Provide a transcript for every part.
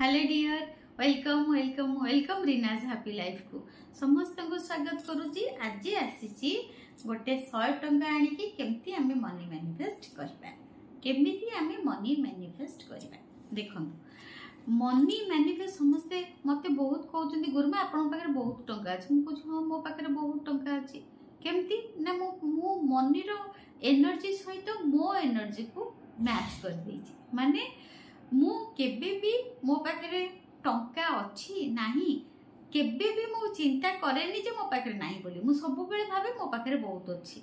Hello dear welcome welcome welcome Reena's happy life को समस्त को स्वागत करुच्ची। आज आसी गोटे 100 टंका आनिकी केमती आमे मनी मैनिफेस्ट करबा केमिति आमे मनी मैनिफेस्ट करबा। देखंतु मनी मैनिफेस्ट समस्ते मते बहुत कहउचंदी गुरुमा आपन पाखरे बहुत टंका अछि। मु कहू हां मो पाखरे बहुत टंका अछि केमती ना मु मनी रो एनर्जी सहित मो एनर्जी को मैच कर देछि। माने मु केबे भी मो पाखरे टंका अछि नाही केबे भी मु चिंता करेनी जे मो पाखरे नाही बोली। मु सब बेले भाबे मो पाखरे बहुत अछि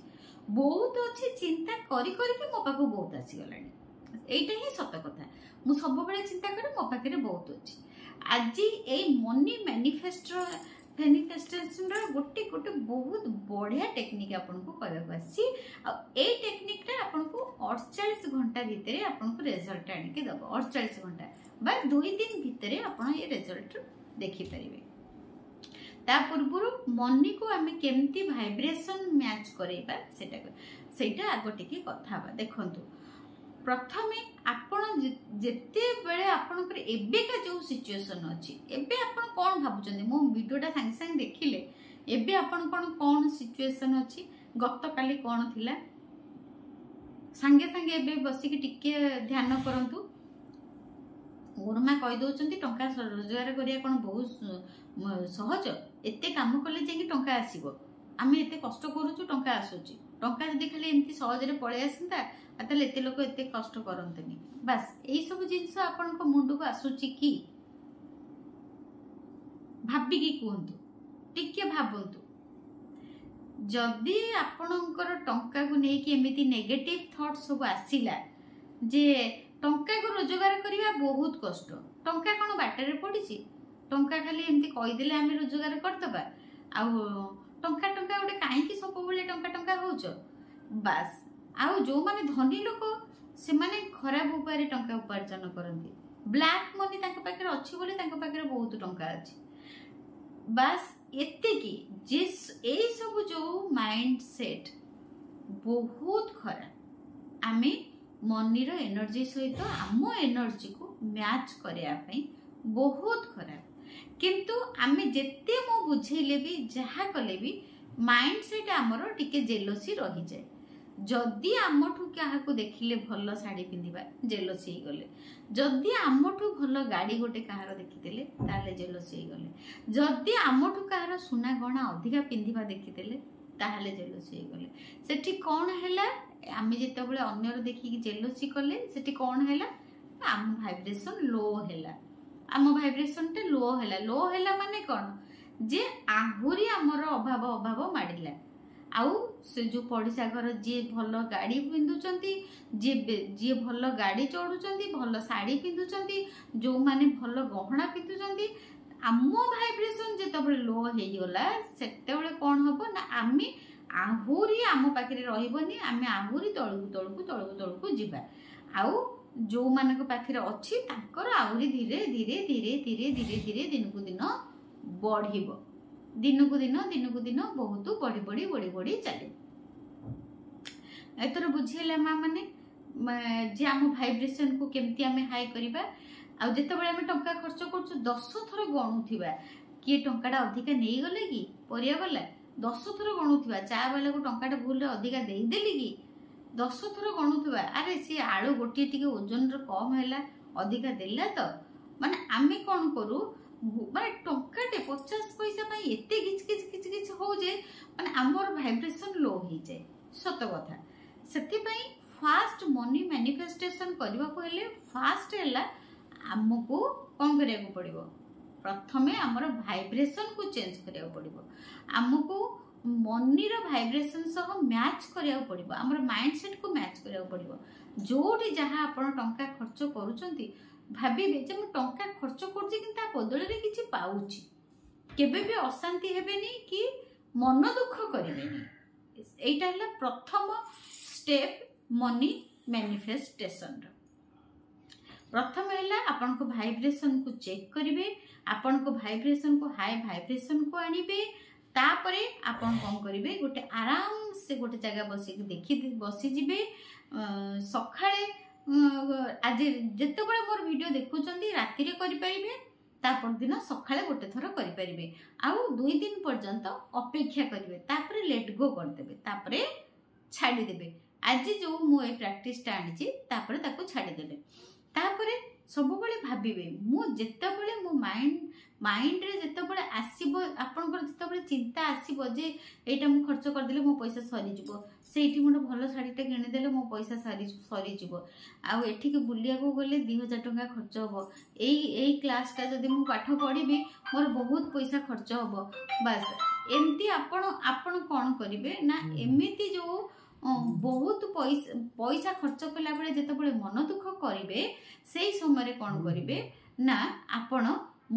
चिंता करी करी के मो पाखो बहुत आसी गलानी। एइटा ही सत कथा। मु सब बेले चिंता करे मो पाखरे बहुत अछि। आज ए मनी मैनिफेस्टेशन गोटे गोटे बहुत बढ़िया टेक्निक आपन को कहबा आसी। आ ए टेक्निक रे आपन को 48 घंटा भीतर आपन को रिजल्ट आनि के दबो। 48 घंटा बा 2 दिन भीतर आपन ये रिजल्ट देखि परिबे। ता पूर्वरु मनी को आमे केमती वाइब्रेशन मैच करेबा सेटा आगो टिके कथा बा। देखंतु प्रथमे आपण जेते बेले आपण कर एबेका जो सिचुएशन अछि एबे आपण कोन भाबुचंदी मो वीडियोटा संग संग देखिले एबे आपण कोन सिचुएशन अछि गत काली कोन थिला संगे संगे एबे बसी के टिके ध्यान करंतु। गुरुमा कहि दोचंती टंका रोजगार करिया कोन बहुत सहज एते काम करले जे कि टंका आसीबो। आमे एते कष्ट करूछु टंका आसुची टंका जदी खाली एमती सहज रे पळे आसंता आतले एते लोक एते कष्ट करंतनी। बस एई सब जिंस आपन को मुंड को आसुची कि भाबी की कहंतु टिके भाबंतु। जदी आपनकर टंका को नै कि एमिति नेगेटिव थॉट सब आसीला जे टंका को रोजगार करिया बहुत कष्ट टंका कोन बाटरे पडिची टंका खाली एमती कहि देले आमे रोजगार करतबा आ टंका टंका गोटे काईकी सब बेले टंका टंका होच। बस आउ जो माने धनी लोक से माने खराब उपाय टंका उपार्जन करंती ब्लैक मनी तांका पाखरे अछि बोले तांका पाखरे बहुत टंका अछि। बस एते की जिस ए सब जो माइंड सेट बहुत खराब आमे मनी रो एनर्जी सहित आम एनर्जी को मैच करिया पई बहुत खराब। किंतु आमे जेते मो बुझेले भी जहा कले भी माइंड सेट हमरो टिके जेलोसी रही जाय। जदी आमठू क्या को देखिले भल साड़ी पिंदिबा जेलोसी ही गले जदी आमठू भल गाड़ी गोटे कहार देखिदेले ताले जेलोसी ही गले जदी आमठू कहार सुना गहना अधिका पिंदिबा देखिदेले ताले जेलोसी ही गले। सेठी कोन हैला आमे जेते बेले अन्यर देखि कि जेलोसी कले सेठी कोन हैला आम वाइब्रेशन लो हैला आम वाइब्रेशन टे लो हैला माने कोन जे आहुरी हमर अभाव माडिला। आउ से जो पड़िसा घर जे भल गाड़ी पिंधुचंती जे भल गाड़ी चढ़ुचंती भल साड़ी पिंधुचंती जो माने भल गहना पिंधुचंती आम वाइब्रेशन जेतबेले लो हे गला सेतेबेले कोन हबो ना आमी आहुरी आम पाखरे रहिबनी आमे आहुरी तळकु जिबा। आउ जो मानक पाखरे अछि ताकर आहुरी धीरे धीरे धीरे धीरे धीरे धीरे दिन को दिन बढ़िबो दिन को दिन बहुत बढ़ी बढ़ी बढ़ी बढ़ी चले। एतर बुझेला मा माने जे आम वाइब्रेशन को केमती आमे हाई करिबा। आ जेते बेले आमे टंका खर्च करछु 10 थर गणुथिबा कि टंकाटा अधिका नेई गले कि परिया वाला 10 थर गणुथिबा चा वाला को टंकाटा भूल रे अधिका देई देली कि 10 थर गणुथिबा अरे सी आळू गोटी टिके ओजन रे कम हैला अधिका देला तो माने आमे कोन करू माने टंकाटे 50 पैसा पाई एते किच हो जे माने हमर वाइब्रेशन लो हो जाए सत कथा। सेति पई फास्ट मनी मैनिफेस्टेशन करबा को हेले फास्ट हैला हमको कोन करिया को पड़िबो प्रथमे हमर वाइब्रेशन को चेंज करिया पड़िबो हमको मनी रो वाइब्रेशन सह मैच करिया पड़िबो हमर माइंड सेट को मैच करिया पड़िबो। जोटी जहां आपण टंका खर्च करूचंती भाबिबे जे मु टंका खर्च करछि कि ता बदल रे किछि पाउछि केबे भी अशांति हेबेनी कि मन दुख करिवेनी। एटा हला प्रथम स्टेप मनी मैनिफेस्टेशन रो। प्रथम हैला आपन को वाइब्रेशन को चेक करिवे आपन को वाइब्रेशन को हाई वाइब्रेशन को आनिबे तापरे आपन कोन करिवे गोटे आराम से गोटे जगह बसी देखि बसी जिबे सखाळे आज जितेबाला मोर वीडियो देखुंट राति करें तापर दिन सकाଳେ गोटे थर करें आउ 2 दिन पर्यंत अपेक्षा करेंगे तापर लेट गो करदे तापर छाड़ीदे आज जो मुझे प्रैक्टिस आनी तापर ताको छाड़ीदे तापर सब भाविबे मु जेतेबेले मो माइंड रे जेतेबेले आसीबो आपनकर जेतेबेले चिंता आसीबो जे एटा मु खर्च कर देले मो पैसा सरी जिवो सेठी मोर भलो साड़ीटा किनी देले मो पैसा सरी जिवो आ एठी के बुलिया को गले 2000 टका खर्च होबो एई क्लासटा जदी मु पाठ पढिबी मोर बहुत पैसा खर्च होबो बस एमती आपण कोन करिवे ना एमिति जो बहुत पैसा खर्च कला बेले जेतेबेले मन दुख करिवे सेई समय कोन करिवे ना आपण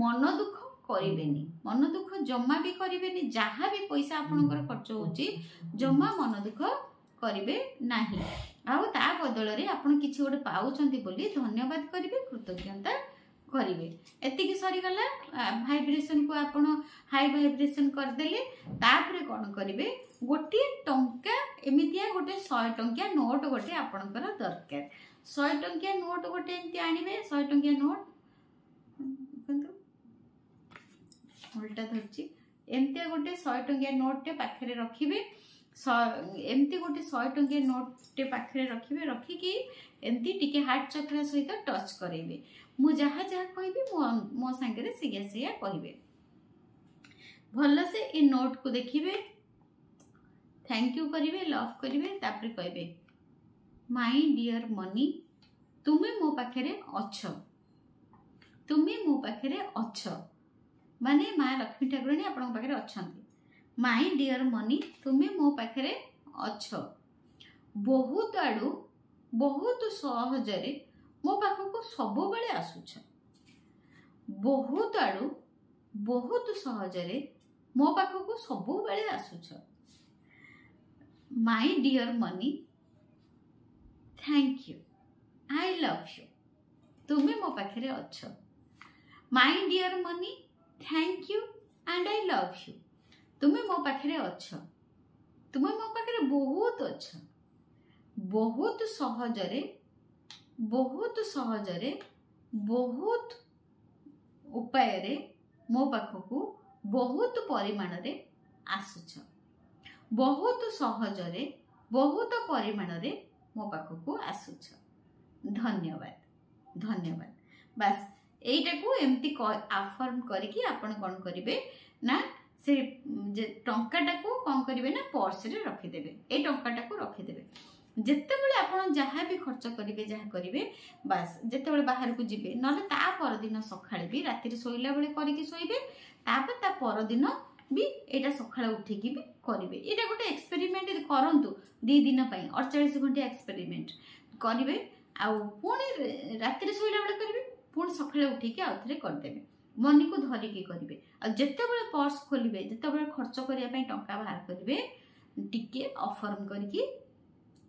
मन दुख करिवेनी मन दुख जमा भी करिवेनी जहाँ भी पैसा आपनकर खर्च होची जमा मन दुख करिवे नाही आउ ता बदल रे आपण किछि गोटे पाउछंती बोली धन्यवाद करिवे कृतज्ञता करिवे एतिकी सरी गला वाइब्रेशन को आपण हाई वाइब्रेशन कर देले तापरे कोन करिवे गोटे टंका एमितिया गोटे 100 टंकिया नोट गोटे आपनकर दरकार 100 टंकिया नोट गोटे एंती आनिबे 100 टंकिया नोट उल्टा धरची एमती गोटे 100 टंकिया नोट टे पाखरे रखिबे एमती गोटे 100 टंकिया नोट टे पाखरे रखिबे रखिकी एमती टिके हार्ट चक्र सहित टच करेबे मु जहा जहा कहबी मो संगे सिया कहबे भल से ए नोट को देखिबे थैंक यू करिवे लव करिवे तापर कहबे माय डियर मनी तुमे मो पाखरे अछ तुमे मो पाखरे अछ माने माँ लक्ष्मी ठाकुराणी आपन पाखरे अछंती माय डियर मनी तुमे मो पाखरे अछ बहुत आडू बहुत सहजरे मो पाखको सब बेले आसुछ बहुत आडू बहुत सहजरे मो पाखको सब बेले आसुछ my dear Mani thank you I love you तुमे मो पाखरे अछ my dear Mani thank you and I love you तुमे मो पाखरे अछ तुमे मो पाखरे बहुत अछ बहुत सहजरे बहुत उपाय रे मो पाखको बहुत परिमाण रे आसुछ बहुत सहजरे बहुत परिमाण रे मो पाखको आसुछ धन्यवाद धन्यवाद बस एटा को एमती आफर्म करके आपण कोन करिवे ना से टंकाटा को कोन करिवे ना पर्स रे रखि देबे ए टंकाटा को रखि देबे जेतेबेले आपण जहाँ भी खर्च करिवे जहाँ करिवे बस जेतेबेले बाहर को जिबे नले ता पर दिन सखाळे भी राति रे सोइला बेले करिकि सोइबे तापर ता पर दिन भी एटा सखाळे उठिकि भी करिवे एटा गोटे एक्सपेरिमेंट करंतु 2 दिन पई 48 घंटा एक्सपेरिमेंट करिवे आ पुणी राति रे सोइला बेले करिवे पुणी सखाळे उठिकि आ थरे कर देबे मनी को धरिकि करिवे आ जेतेबेले पर्स खोलिबे जेतेबेले खर्च करिया पई टंका बाहर करिवे टिके अफर्म करके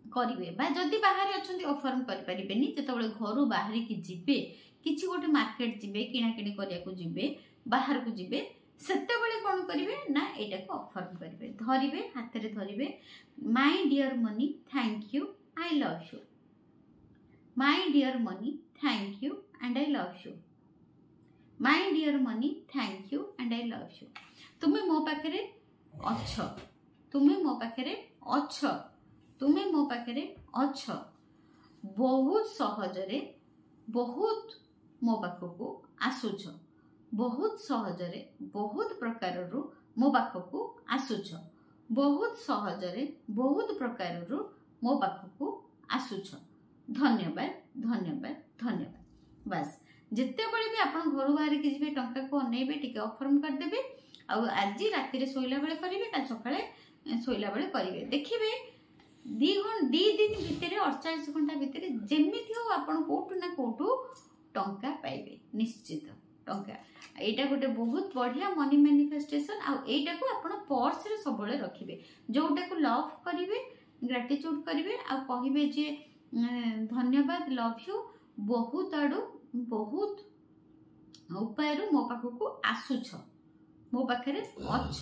करिवे बा जदी बाहर अछंती अफर्म करि परिबेनी जेतेबेले घरु बाहर की जिबे किछि गोटे मार्केट जिबे किना किनी करिया को जिबे बाहर को जिबे सेतेबेले कोन करिवे ना एटा को अफर्म करिवे धरिवे हाथ रे धरिवे my dear Mani thank you I love you my dear Mani thank you and I love you my dear Mani thank you and I love you तुमे मो पाखरे अछ तुमे मो पाखरे अछ तुमे मो पाखरे अछ बहुत सहजरे बहुत मो पाखको आसुछ बहुत सहजरे बहुत प्रकार रु मो पाखको आसुछ बहुत सहजरे बहुत प्रकार रु मो पाखको आसुछ धन्यवाद धन्यवाद धन्यवाद बस जिते बड़े भी आपण घर बाहर के जिबे टंका को अनेबे टिके अफर्म कर देबे आ आज राति रे सोइला बेले करिवे काल सकाळे सोइला बेले करिवे देखिबे 2 दिन भितर 48 घंटा भितर जेमिति हो आपण कोठु ना कोठु टंका पाइबे निश्चित टंका एटा गोटे बहुत बढ़िया मनी मैनिफेस्टेशन आ एटा को आपण पर्स रे सबले रखिबे जोटा को लव करिवे ग्रेटिट्यूड करिवे आ कहिबे जे धन्यवाद लव यू बहुत आडू बहुत उपाय मो पाखको आसुछ मो पाखरे अछ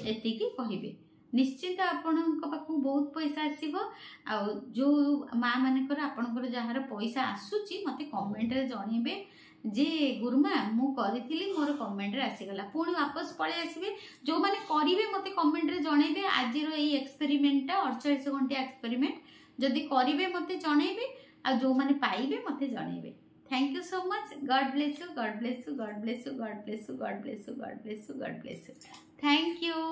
एतिकी कहिबे निश्चित आपणक पाखु बहुत पैसा आसीबो। आ जो माँ मानकर आपणकर जहार पैसा आसुची मते कमेंट रे जणेबे जे गुरुमा मु करिथिली मोर कमेंट रे आसीगला, पुणी वापस पळे आसीबे। जो माने करिवे मते कमेंट रे जणेबे आजिर एई एक्सपेरिमेंट टा 48 घंटा एक्सपेरिमेंट जदि करिवे मते जणेबे, आ जो माने पाइबे मते जणेबे। Thank you so much. God bless you, God bless you, God bless you, God bless you, God bless you, God bless you, God bless you. Thank you.